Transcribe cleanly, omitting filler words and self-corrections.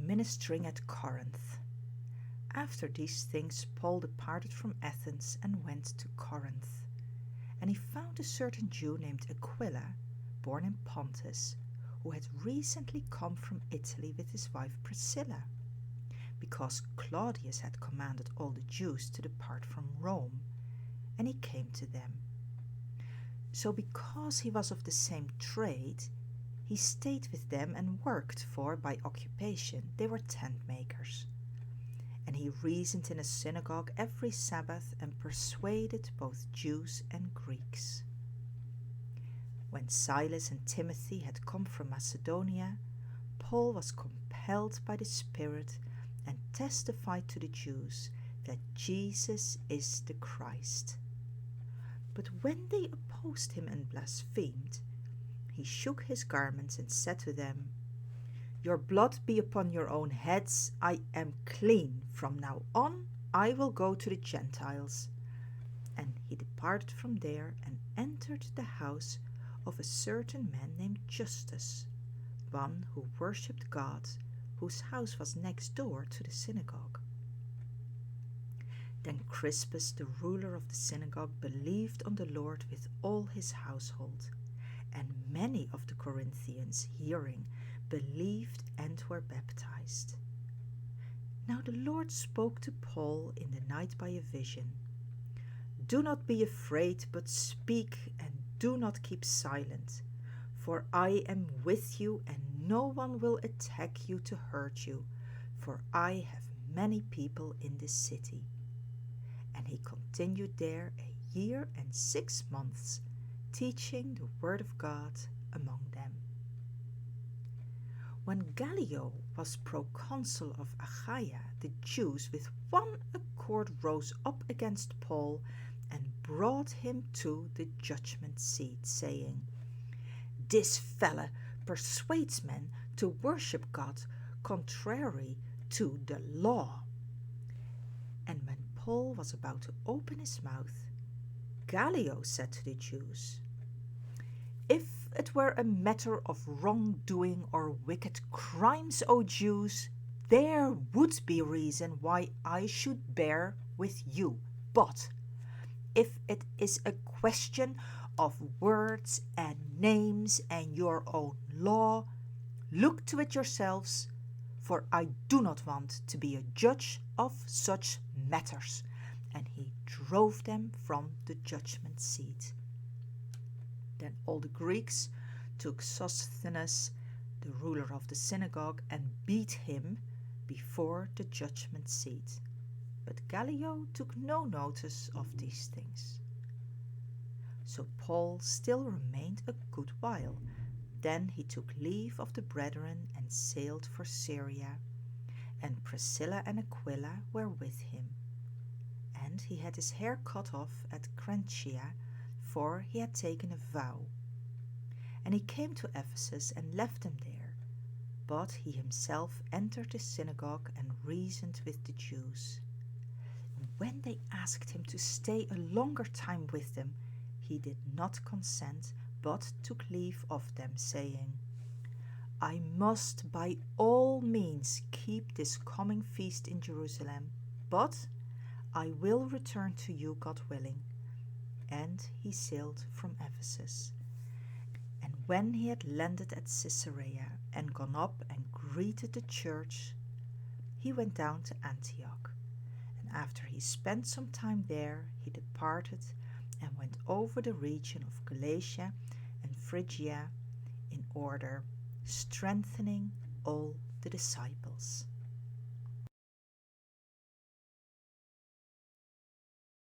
ministering at Corinth. After these things, Paul departed from Athens and went to Corinth. And he found a certain Jew named Aquila, born in Pontus, who had recently come from Italy with his wife Priscilla, because Claudius had commanded all the Jews to depart from Rome, and he came to them. So because he was of the same trade, he stayed with them and worked, for by occupation they were tent makers. And he reasoned in a synagogue every Sabbath and persuaded both Jews and Greeks. When Silas and Timothy had come from Macedonia, Paul was compelled by the Spirit and testified to the Jews that Jesus is the Christ. But when they opposed him and blasphemed, he shook his garments and said to them, "Your blood be upon your own heads. I am clean. From now on I will go to the Gentiles." And he departed from there and entered the house of a certain man named Justus, one who worshipped God, whose house was next door to the synagogue. Then Crispus, the ruler of the synagogue, believed on the Lord with all his household, and many of the Corinthians, hearing, believed and were baptized. Now the Lord spoke to Paul in the night by a vision. "Do not be afraid, but speak, and do not keep silent, for I am with you, and no one will attack you to hurt you, for I have many people in this city." And he continued there 1 year and 6 months, teaching the word of God among them. When Gallio was proconsul of Achaia, the Jews with one accord rose up against Paul and brought him to the judgment seat, saying, "This fellow persuades men to worship God contrary to the law." And when Paul was about to open his mouth, Gallio said to the Jews, "If it were a matter of wrongdoing or wicked crimes, O Jews, there would be reason why I should bear with you. But if it is a question of words and names and your own law, look to it yourselves, for I do not want to be a judge of such matters." And he drove them from the judgment seat. Then all the Greeks took Sosthenes, the ruler of the synagogue, and beat him before the judgment seat. But Gallio took no notice of these things. So Paul still remained a good while. Then he took leave of the brethren and sailed for Syria, and Priscilla and Aquila were with him. And he had his hair cut off at Cenchreae, for he had taken a vow. And he came to Ephesus and left them there. But he himself entered the synagogue and reasoned with the Jews. And when they asked him to stay a longer time with them, he did not consent, but took leave of them, saying, "I must by all means keep this coming feast in Jerusalem, but I will return to you, God willing." And he sailed from Ephesus. And when he had landed at Caesarea and gone up and greeted the church, he went down to Antioch. And after he spent some time there, he departed and went over the region of Galatia and Phrygia in order, strengthening all the disciples.